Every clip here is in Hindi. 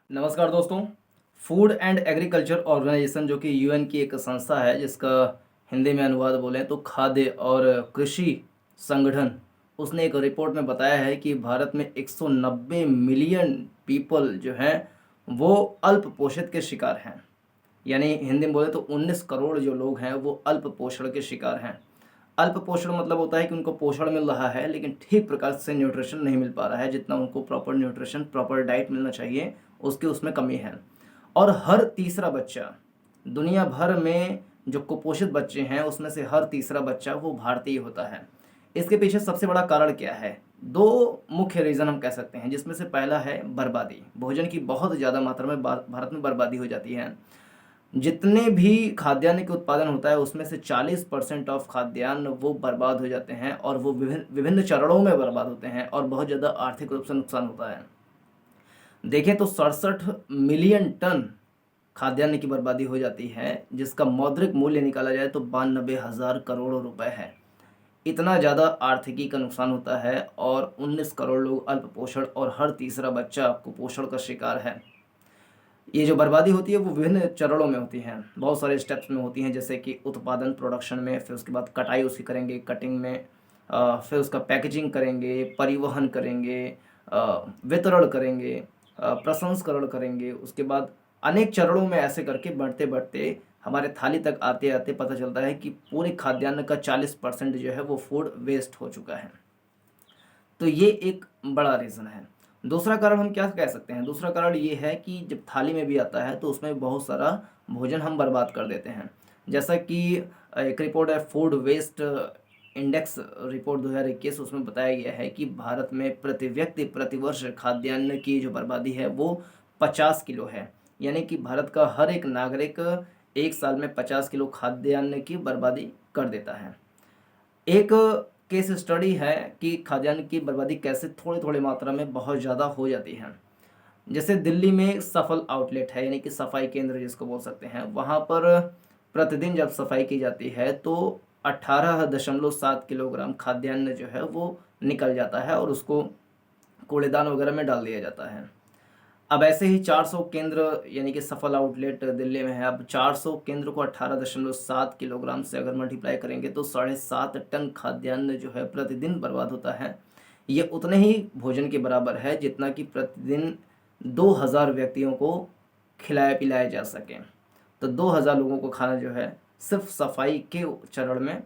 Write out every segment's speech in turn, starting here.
नमस्कार दोस्तों। फूड एंड एग्रीकल्चर ऑर्गेनाइजेशन जो कि यूएन की एक संस्था है, जिसका हिंदी में अनुवाद बोलें तो खाद्य और कृषि संगठन, उसने एक रिपोर्ट में बताया है कि भारत में 190 मिलियन पीपल जो हैं वो अल्प पोषित के शिकार हैं। यानी हिंदी में बोले तो 19 करोड़ जो लोग हैं वो अल्प पोषण के शिकार हैं। अल्प पोषण मतलब होता है कि उनको पोषण मिल रहा है लेकिन ठीक प्रकार से न्यूट्रिशन नहीं मिल पा रहा है, जितना उनको प्रॉपर न्यूट्रिशन प्रॉपर डाइट मिलना चाहिए उसकी उसमें कमी है। और हर तीसरा बच्चा दुनिया भर में जो कुपोषित बच्चे हैं उसमें से हर तीसरा बच्चा वो भारतीय होता है। इसके पीछे सबसे बड़ा कारण क्या है? दो मुख्य रीज़न हम कह सकते हैं, जिसमें से पहला है बर्बादी। भोजन की बहुत ज़्यादा मात्रा में भारत में बर्बादी हो जाती है। जितने भी खाद्यान्न के उत्पादन होता है उसमें से 40% ऑफ खाद्यान्न वो बर्बाद हो जाते हैं, और वो विभिन्न विभिन्न चरणों में बर्बाद होते हैं और बहुत ज़्यादा आर्थिक रूप से नुकसान होता है। देखें तो 67 मिलियन टन खाद्यान्न की बर्बादी हो जाती है, जिसका मौद्रिक मूल्य निकाला जाए तो 92,000 करोड़ रुपए है। इतना ज़्यादा आर्थिकी का नुकसान होता है और 19 करोड़ लोग अल्प पोषण और हर तीसरा बच्चा कुपोषण का शिकार है। ये जो बर्बादी होती है वो विभिन्न चरणों में होती हैं, बहुत सारे स्टेप्स में होती हैं, जैसे कि उत्पादन प्रोडक्शन में, फिर उसके बाद कटाई उसकी करेंगे, कटिंग में, फिर उसका पैकेजिंग करेंगे, परिवहन करेंगे, वितरण करेंगे, प्रसंस्करण करेंगे। उसके बाद अनेक चरणों में ऐसे करके बढ़ते बढ़ते हमारे थाली तक आते आते पता चलता है कि पूरे खाद्यान्न का 40% जो है वो फूड वेस्ट हो चुका है। तो ये एक बड़ा रीज़न है। दूसरा कारण हम क्या कह सकते हैं? दूसरा कारण ये है कि जब थाली में भी आता है तो उसमें बहुत सारा भोजन हम बर्बाद कर देते हैं। जैसा कि एक रिपोर्ट है, फूड वेस्ट इंडेक्स रिपोर्ट 2021, उसमें बताया गया है कि भारत में प्रति व्यक्ति प्रतिवर्ष खाद्यान्न की जो बर्बादी है वो 50 किलो है। यानी कि भारत का हर एक नागरिक 1 साल में 50 किलो खाद्यान्न की बर्बादी कर देता है। एक केस स्टडी है कि खाद्यान्न की बर्बादी कैसे थोड़ी-थोड़ी मात्रा में बहुत ज़्यादा हो जाती है। जैसे दिल्ली में सफल आउटलेट है, यानी कि सफाई केंद्र जिसको बोल सकते हैं, वहाँ पर प्रतिदिन जब सफाई की जाती है तो 18.7 किलोग्राम खाद्यान्न जो है वो निकल जाता है और उसको कूड़ेदान वगैरह में डाल दिया जाता है। अब ऐसे ही 400 केंद्र, यानी कि सफल आउटलेट दिल्ली में है, अब 400 केंद्र को 18.7 किलोग्राम से अगर मल्टीप्लाई करेंगे तो 7.5 टन खाद्यान्न जो है प्रतिदिन बर्बाद होता है। ये उतने ही भोजन के बराबर है जितना कि प्रतिदिन 2000 व्यक्तियों को खिलाया पिलाया जा सके। तो 2000 लोगों को खाना जो है सिर्फ सफाई के चरण में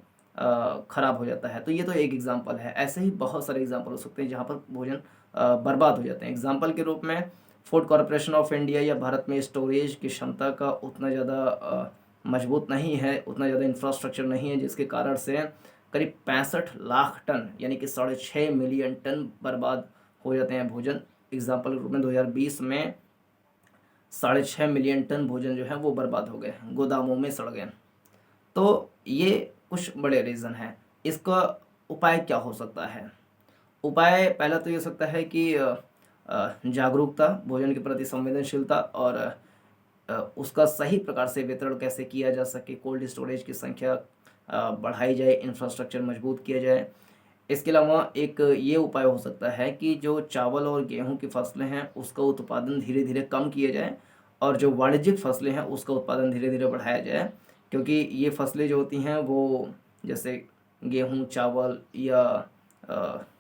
खराब हो जाता है। तो ये तो एक एग्जांपल है, ऐसे ही बहुत सारे एग्जांपल हो सकते हैं जहाँ पर भोजन बर्बाद हो जाते हैं। एग्जांपल के रूप में फूड कॉरपोरेशन ऑफ इंडिया या भारत में स्टोरेज की क्षमता का उतना ज़्यादा मजबूत नहीं है, उतना ज़्यादा इंफ्रास्ट्रक्चर नहीं है, जिसके कारण से करीब 65 लाख टन, यानी कि 6.5 मिलियन टन बर्बाद हो जाते हैं भोजन। एग्जाम्पल के रूप में 2020 में 6.5 मिलियन टन भोजन जो है वो बर्बाद हो गए, गोदामों में सड़ गए। तो ये कुछ बड़े रीज़न हैं। इसका उपाय क्या हो सकता है? उपाय पहला तो ये हो सकता है कि जागरूकता, भोजन के प्रति संवेदनशीलता, और उसका सही प्रकार से वितरण कैसे किया जा सके, कोल्ड स्टोरेज की संख्या बढ़ाई जाए, इंफ्रास्ट्रक्चर मजबूत किया जाए। इसके अलावा एक ये उपाय हो सकता है कि जो चावल और गेहूं की फसलें हैं उसका उत्पादन धीरे धीरे कम किया जाए, और जो वाणिज्यिक फसलें हैं उसका उत्पादन धीरे धीरे बढ़ाया जाए। क्योंकि ये फसलें जो होती हैं वो, जैसे गेहूं, चावल या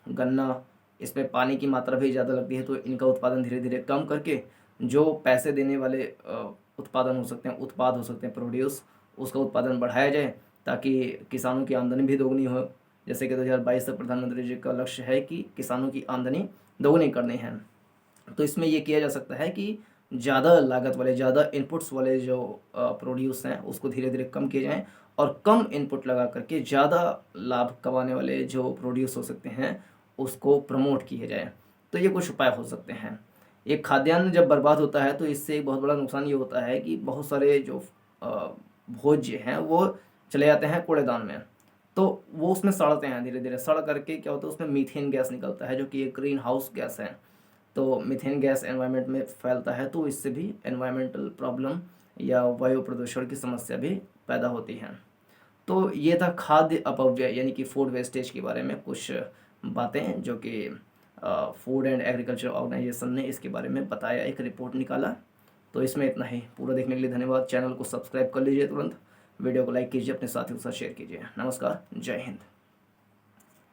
गन्ना, इसमें पानी की मात्रा भी ज़्यादा लगती है, तो इनका उत्पादन धीरे धीरे कम करके जो पैसे देने वाले उत्पादन हो सकते हैं, उत्पाद हो सकते हैं, प्रोड्यूस, उसका उत्पादन बढ़ाया जाए ताकि किसानों की आमदनी भी दोगुनी हो। जैसे कि 2022 तक प्रधानमंत्री जी का लक्ष्य है कि किसानों की आमदनी दोगुनी करनी है। तो इसमें ये किया जा सकता है कि ज़्यादा लागत वाले, ज़्यादा इनपुट्स वाले जो प्रोड्यूस हैं उसको धीरे धीरे कम किए जाएँ, और कम इनपुट लगा करके ज़्यादा लाभ कमाने वाले जो प्रोड्यूस हो सकते हैं उसको प्रमोट किए जाए। तो ये कुछ उपाय हो सकते हैं। एक खाद्यान्न जब बर्बाद होता है तो इससे एक बहुत बड़ा नुकसान ये होता है कि बहुत सारे जो भोज्य हैं वो चले जाते हैं कूड़ेदान में। तो वो उसमें सड़ते हैं, धीरे धीरे सड़ करके क्या होता है उसमें मीथेन गैस निकलता है, जो कि एक ग्रीन हाउस गैस है। तो मीथेन गैस एनवायरनमेंट में फैलता है, तो इससे भी एनवायरमेंटल प्रॉब्लम या वायु प्रदूषण की समस्या भी पैदा होती है। तो ये था खाद्य अपव्यय, यानी कि फूड वेस्टेज के बारे में कुछ बातें जो कि फूड एंड एग्रीकल्चर ऑर्गेनाइजेशन ने इसके बारे में बताया, एक रिपोर्ट निकाला। तो इसमें इतना ही। पूरा देखने के लिए धन्यवाद। चैनल को सब्सक्राइब कर लीजिए तुरंत, वीडियो को लाइक कीजिए, अपने साथियों के साथ शेयर कीजिए। नमस्कार, जय हिंद।